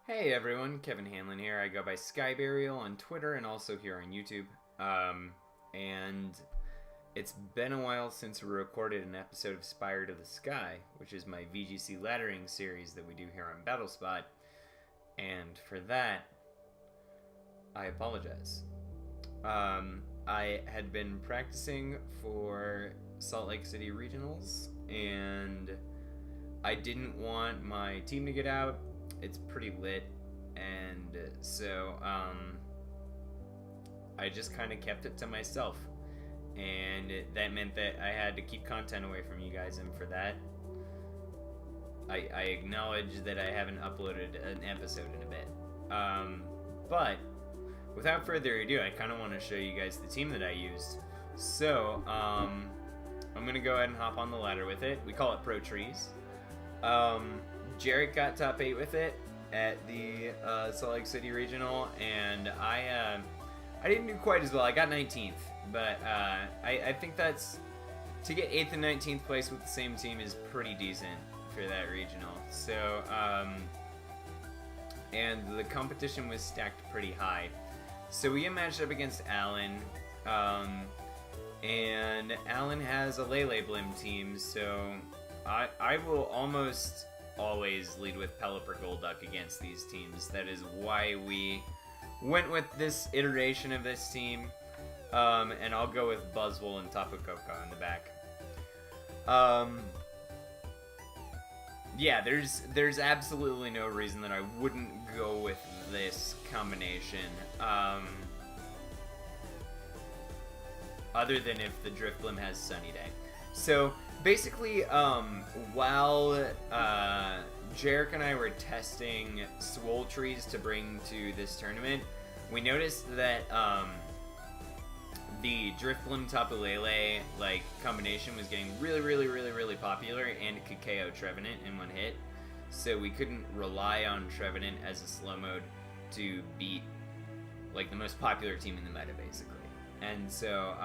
Hey everyone, Kevin Hanlon here. I go by Skyburial on Twitter and also here on YouTube. And it's been a while since we recorded an episode of Spire to the Sky, which is my VGC laddering series that we do here on BattleSpot. And for that, I apologize. I had been practicing for Salt Lake City Regionals, and I didn't want my team to get out. It's pretty lit, and so I just kind of kept it to myself, and that meant that I had to keep content away from you guys, and for that I acknowledge that I haven't uploaded an episode in a bit, but without further ado, I kind of want to show you guys the team that I used. So I'm gonna go ahead and hop on the ladder with it. We call it Pro Trees. Jarek got top 8 with it at the Salt Lake City Regional, and I didn't do quite as well. I got 19th, but I think that's, to get 8th and 19th place with the same team is pretty decent for that regional. So, and the competition was stacked pretty high. So we get matched up against Alan, and Alan has a Lele Blim team, so I will almost always lead with Pelipper Golduck against these teams. That is why we went with this iteration of this team, and I'll go with Buzzwole and Tapu Koko in the back. Yeah, there's absolutely no reason that I wouldn't go with this combination, other than if the Drifblim has Sunny Day. So basically, while Jarek and I were testing Swole Trees to bring to this tournament, we noticed that the Drifblim Tapu Lele combination was getting really popular, and it could KO Trevenant in one hit. So we couldn't rely on Trevenant as a slow mode to beat the most popular team in the meta, basically. And so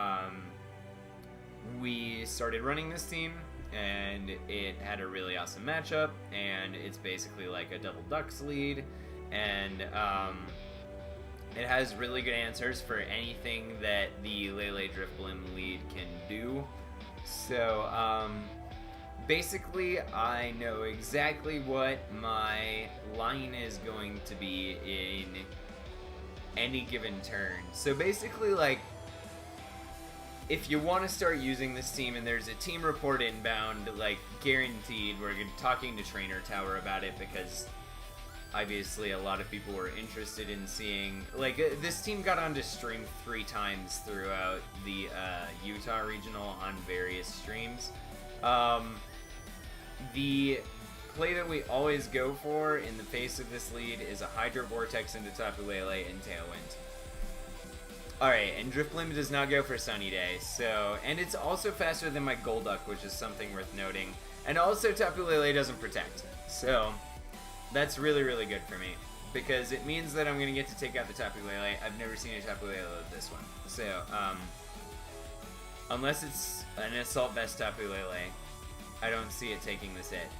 we started running this team, and it had a really awesome matchup, and it's basically like a double Ducks lead, and it has really good answers for anything that the Lele Drifblim lead can do. So basically I know exactly what my line is going to be in any given turn. So basically, if you want to start using this team and there's a team report inbound, guaranteed, we're talking to Trainer Tower about it, because obviously a lot of people were interested in seeing, this team got onto stream 3 times throughout the Utah regional on various streams. The play that we always go for in the face of this lead is a Hydro Vortex into Tapu Lele and Tailwind. Alright, and Drifblim does not go for Sunny Day, so, and it's also faster than my Golduck, which is something worth noting. And also Tapu Lele doesn't protect, so that's really good for me, because it means that I'm going to get to take out the Tapu Lele. I've never seen a Tapu Lele with this one, so, unless it's an Assault Vest Tapu Lele, I don't see it taking this hit.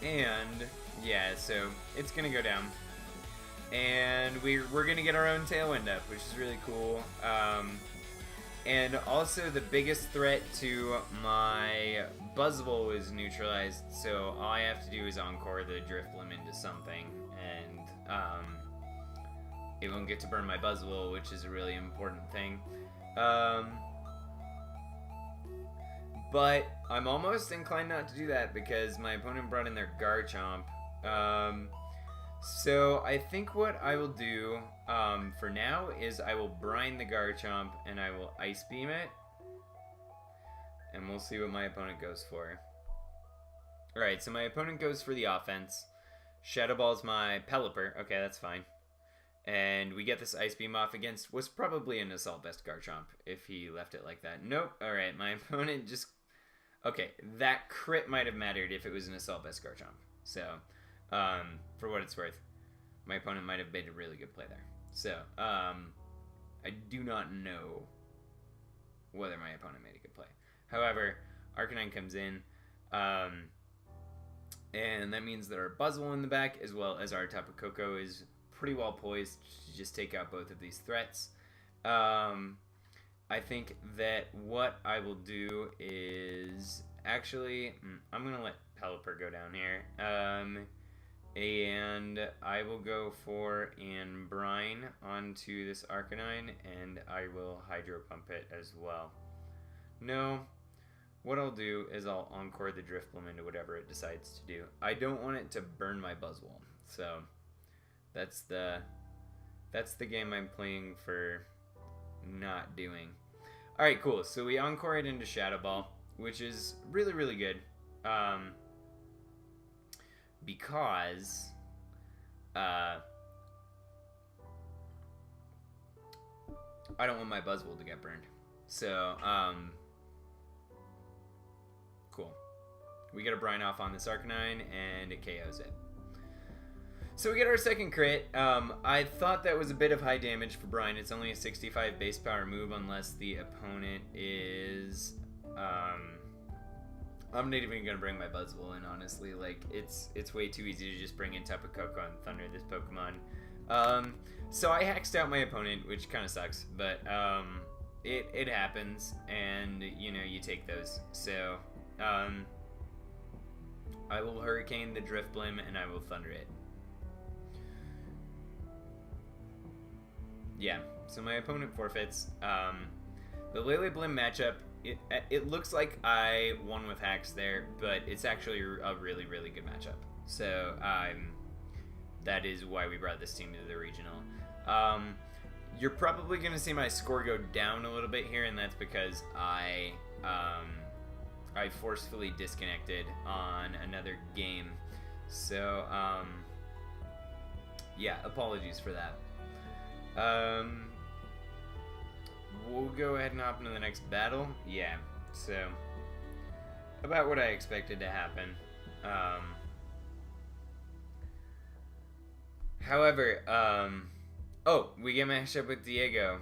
And, yeah, so it's going to go down. And we're going to get our own Tailwind up, which is really cool. And also the biggest threat to my Buzzwole is neutralized, so all I have to do is Encore the Drifblim into something, and it won't get to burn my Buzzwole, which is a really important thing. But I'm almost inclined not to do that, because my opponent brought in their Garchomp. So I think what I will do for now is I will brine the Garchomp and I will Ice Beam it, and we'll see what my opponent goes for. Alright, so my opponent goes for the offense. Shadow Ball's my Pelipper. Okay, that's fine. And we get this Ice Beam off against what's probably an Assault Vest Garchomp if he left it like that. Nope. Alright, my opponent just... Okay, that crit might have mattered if it was an Assault Vest Garchomp. So, for what it's worth, my opponent might have made a really good play there. So, I do not know whether my opponent made a good play. However, Arcanine comes in, And that means that our Buzzwole in the back, as well as our Tapu Koko, is pretty well poised to just take out both of these threats. I think that what I will do is actually, I'm going to let Pelipper go down here. And I will go for and brine onto this Arcanine, and I will Hydro Pump it as well. No, what I'll do is I'll Encore the Drifblim into whatever it decides to do. I don't want it to burn my Buzzwole, so that's the game I'm playing for not doing. Alright, cool. So we Encore it into Shadow Ball, which is really, really good. Because I don't want my Buzzwole to get burned. So, cool. We get a Brine off on this Arcanine, and it KOs it. So we get our second crit. I thought that was a bit of high damage for Brine. It's only a 65 base power move unless the opponent is... I'm not even gonna bring my Buzzwole in, honestly. Like, it's way too easy to just bring in Tapu Koko and Thunder this Pokemon. So I hexed out my opponent, which kind of sucks, but it happens, and you know, you take those. So I will Hurricane the Drifblim, and I will Thunder it. Yeah, so my opponent forfeits. The Lele Blim matchup, it looks like I won with hacks there, but it's actually a really, really good matchup. So that is why we brought this team to the regional. You're probably going to see my score go down a little bit here, and that's because I forcefully disconnected on another game. So yeah, apologies for that. We'll go ahead and hop into the next battle. Yeah, so about what I expected to happen. However, oh, we get matched up with Diego,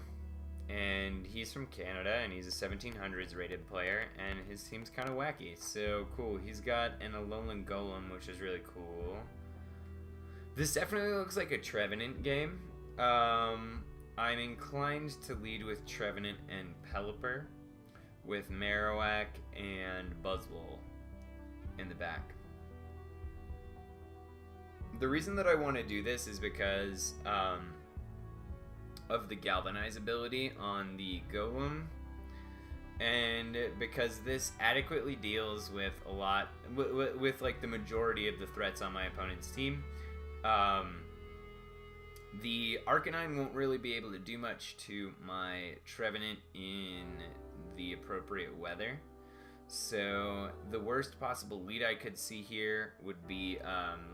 and he's from Canada, and he's a 1700s rated player, and his team's kind of wacky. So cool, he's got an Alolan Golem, which is really cool. This definitely looks like a Trevenant game. I'm inclined to lead with Trevenant and Pelipper, with Marowak and Buzzwole in the back. The reason that I want to do this is because of the Galvanize ability on the Golem, and because this adequately deals with a lot, with like the majority of the threats on my opponent's team. The Arcanine won't really be able to do much to my Trevenant in the appropriate weather. So the worst possible lead I could see here would be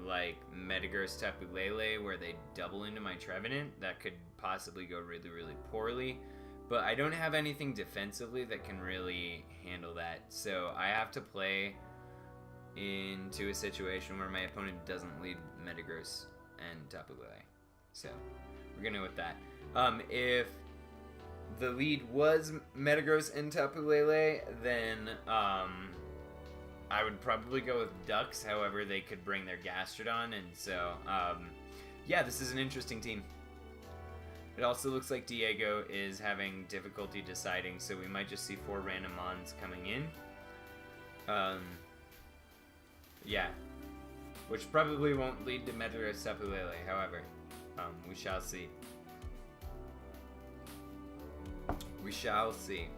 like Metagross Tapu Lele, where they double into my Trevenant. That could possibly go really, really poorly. But I don't have anything defensively that can really handle that. So I have to play into a situation where my opponent doesn't lead Metagross and Tapu Lele. So we're gonna go with that. If the lead was Metagross and Tapu Lele, then I would probably go with Ducks. However, they could bring their Gastrodon, and so yeah, this is an interesting team. It also looks like Diego is having difficulty deciding, so we might just see 4 random Mons coming in. Yeah, which probably won't lead to Metagross Tapu Lele. However, we shall see. We shall see.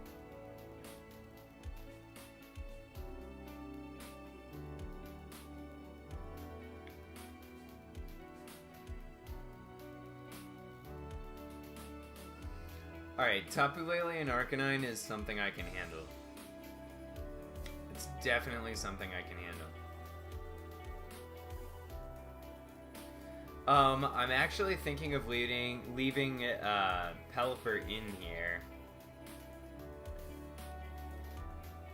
Alright, Tapu Lele and Arcanine is something I can handle. It's definitely something I can handle. I'm actually thinking of leaving Pelipper in here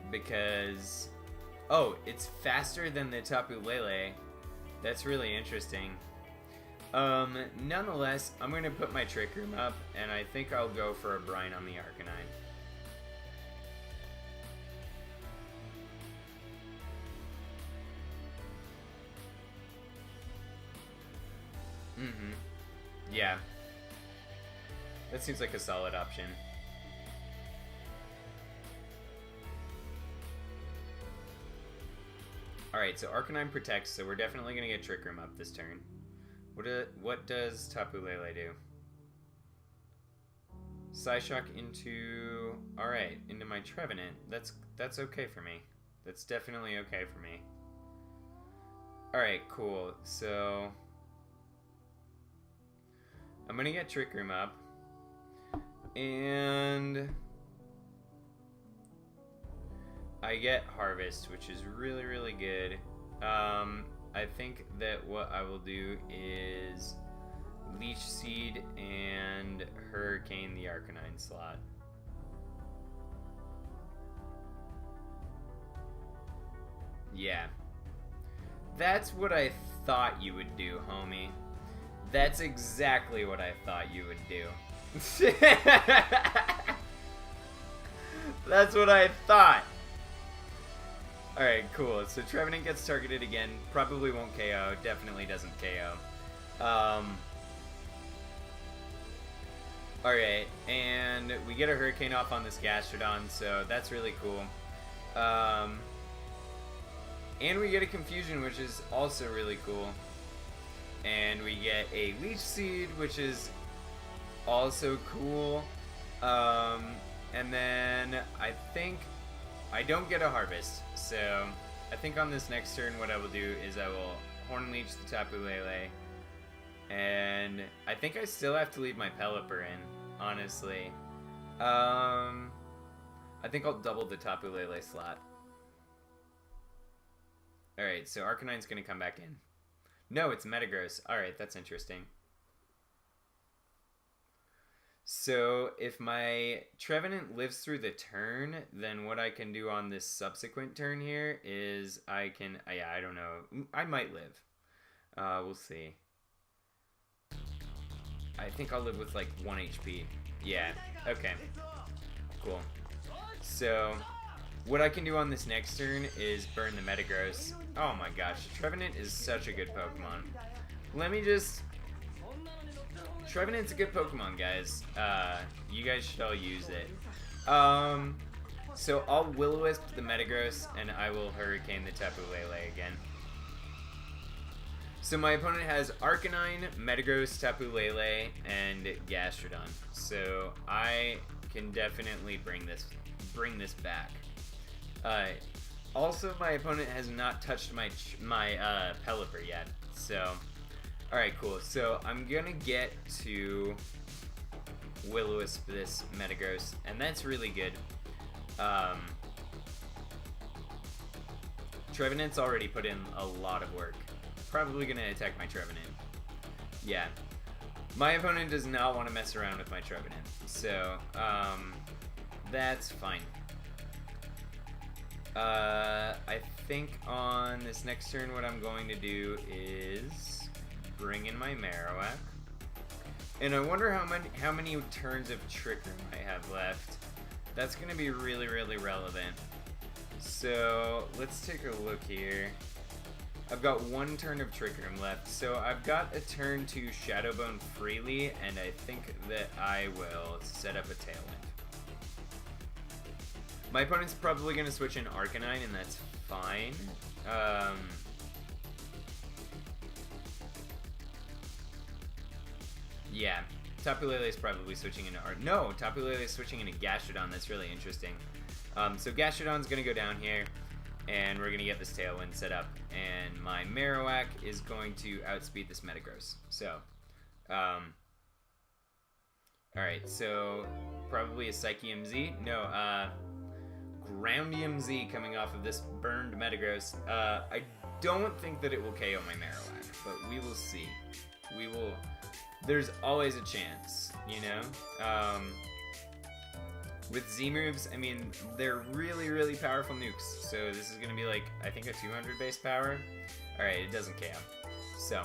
because, oh, it's faster than the Tapu Lele. That's really interesting. Nonetheless, I'm going to put my Trick Room up, and I think I'll go for a Brine on the Arcanine. Mm-hmm. Yeah. That seems like a solid option. Alright, so Arcanine protects, so we're definitely going to get Trick Room up this turn. What does Tapu Lele do? Psyshock into... Alright, into my Trevenant. That's okay for me. That's definitely okay for me. Alright, cool. So... I'm going to get Trick Room up. And... I get Harvest, which is really, really good. I think that what I will do is Leech Seed and Hurricane the Arcanine slot. Yeah. That's what I thought you would do, homie. That's exactly what I thought you would do. That's what I thought. Alright, cool. So Trevenant gets targeted again. Probably won't KO. Definitely doesn't KO. Alright, and we get a Hurricane off on this Gastrodon, so that's really cool. And we get a Confusion, which is also really cool. And we get a Leech Seed, which is also cool. And then I think I don't get a Harvest, so I think on this next turn what I will do is I will Horn Leech the Tapu Lele, and I think I still have to leave my Pelipper in, honestly. I think I'll double the Tapu Lele slot. Alright, so Arcanine's going to come back in. No, it's Metagross. Alright, that's interesting. So, if my Trevenant lives through the turn, then what I can do on this subsequent turn here is I can... yeah, I don't know. I might live. We'll see. I think I'll live with, like, 1 HP. Yeah, okay. Cool. So, what I can do on this next turn is burn the Metagross. Oh my gosh, Trevenant is such a good Pokemon. Let me just... Trevenant's a good Pokemon, guys. You guys should all use it. So I'll Will-O-Wisp the Metagross, and I will Hurricane the Tapu Lele again. So my opponent has Arcanine, Metagross, Tapu Lele, and Gastrodon. So I can definitely bring this back. Also, my opponent has not touched my Pelipper yet. So... Alright, cool. So, I'm gonna get to Will-O-Wisp this Metagross, and that's really good. Trevenant's already put in a lot of work. Probably gonna attack my Trevenant. Yeah. My opponent does not want to mess around with my Trevenant, so, that's fine. I think on this next turn what I'm going to do is... bring in my Marowak. And I wonder how many turns of Trick Room I have left. That's going to be really, really relevant. So, let's take a look here. I've got 1 turn of Trick Room left. So, I've got a turn to Shadowbone freely, and I think that I will set up a Tailwind. My opponent's probably going to switch in Arcanine, and that's fine. Yeah, Tapu Lele is probably switching into No, Tapu Lele is switching into Gastrodon. That's really interesting. So Gastrodon's going to go down here, and we're going to get this Tailwind set up. And my Marowak is going to outspeed this Metagross. So, alright, so probably a Psychium Z. No, Groundium Z coming off of this burned Metagross. I don't think that it will KO my Marowak, but we will see. We will... There's always a chance, you know? With Z-moves, I mean, they're really, really powerful nukes. So this is going to be like, I think a 200 base power. Alright, it doesn't KO. So,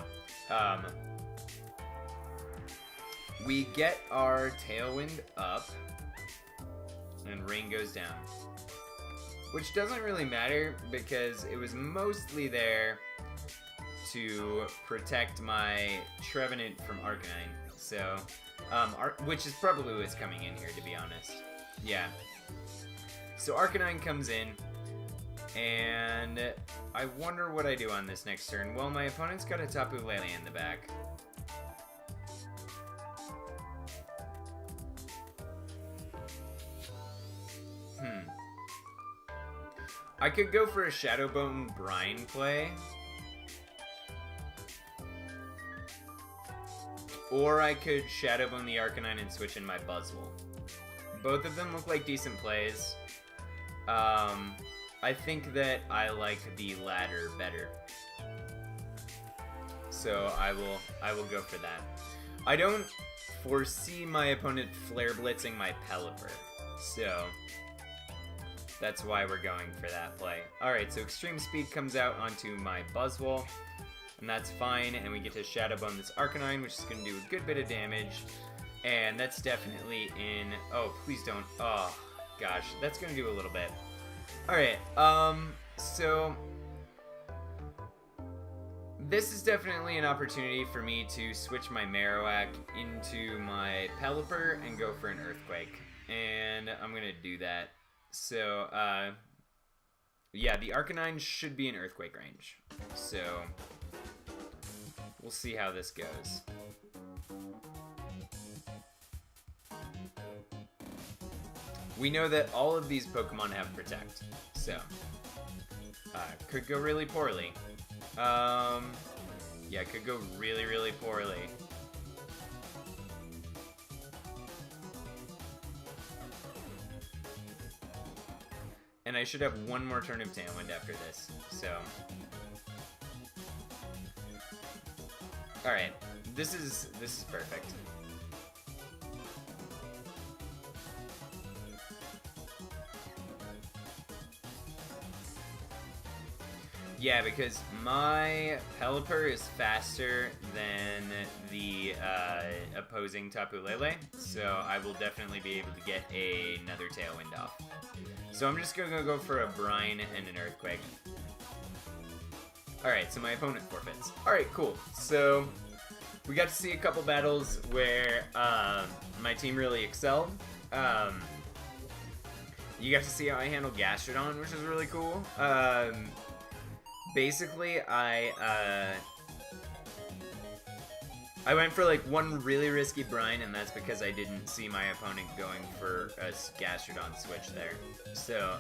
we get our Tailwind up, and Rain goes down. Which doesn't really matter, because it was mostly there to protect my Trevenant from Arcanine. So, which is probably what's coming in here, to be honest. Yeah. So Arcanine comes in, and I wonder what I do on this next turn. Well, my opponent's got a Tapu Lele in the back. I could go for a Shadow Bone Brine play. Or I could Shadow Bone the Arcanine and switch in my Buzzwole. Both of them look like decent plays. I think that I like the latter better. So I will go for that. I don't foresee my opponent Flare Blitzing my Pelipper. So that's why we're going for that play. Alright, so Extreme Speed comes out onto my Buzzwole, and that's fine, and we get to Shadow Bone this Arcanine, which is going to do a good bit of damage, and that's definitely in... Oh, please don't... Oh, gosh, that's going to do a little bit. Alright, so... This is definitely an opportunity for me to switch my Marowak into my Pelipper and go for an Earthquake, and I'm going to do that. So, yeah, the Arcanine should be in Earthquake range. So, we'll see how this goes. We know that all of these Pokemon have Protect, so, could go really poorly. Yeah, could go really, really poorly. And I should have one more turn of Tailwind after this, so... Alright, this is perfect. Yeah, because my Pelipper is faster than the opposing Tapu Lele, so I will definitely be able to get another Tailwind off. So I'm just going to go for a Brine and an Earthquake. Alright, so my opponent forfeits. Alright, cool. So we got to see a couple battles where my team really excelled. You got to see how I handle Gastrodon, which is really cool. Basically, I went for like one really risky Brine, and that's because I didn't see my opponent going for a Gastrodon switch there. So,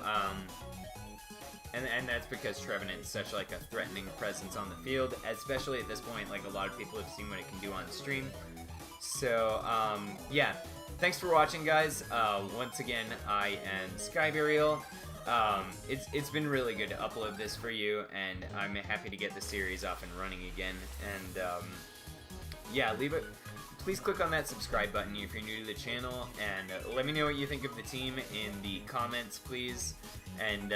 and that's because Trevenant's such like a threatening presence on the field, especially at this point. Like a lot of people have seen what it can do on stream. So, yeah. Thanks for watching, guys. Once again, I am Skyburial. It's been really good to upload this for you, and I'm happy to get the series off and running again. And yeah, please click on that subscribe button if you're new to the channel, and let me know what you think of the team in the comments, please. And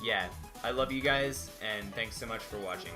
yeah, I love you guys, and thanks so much for watching.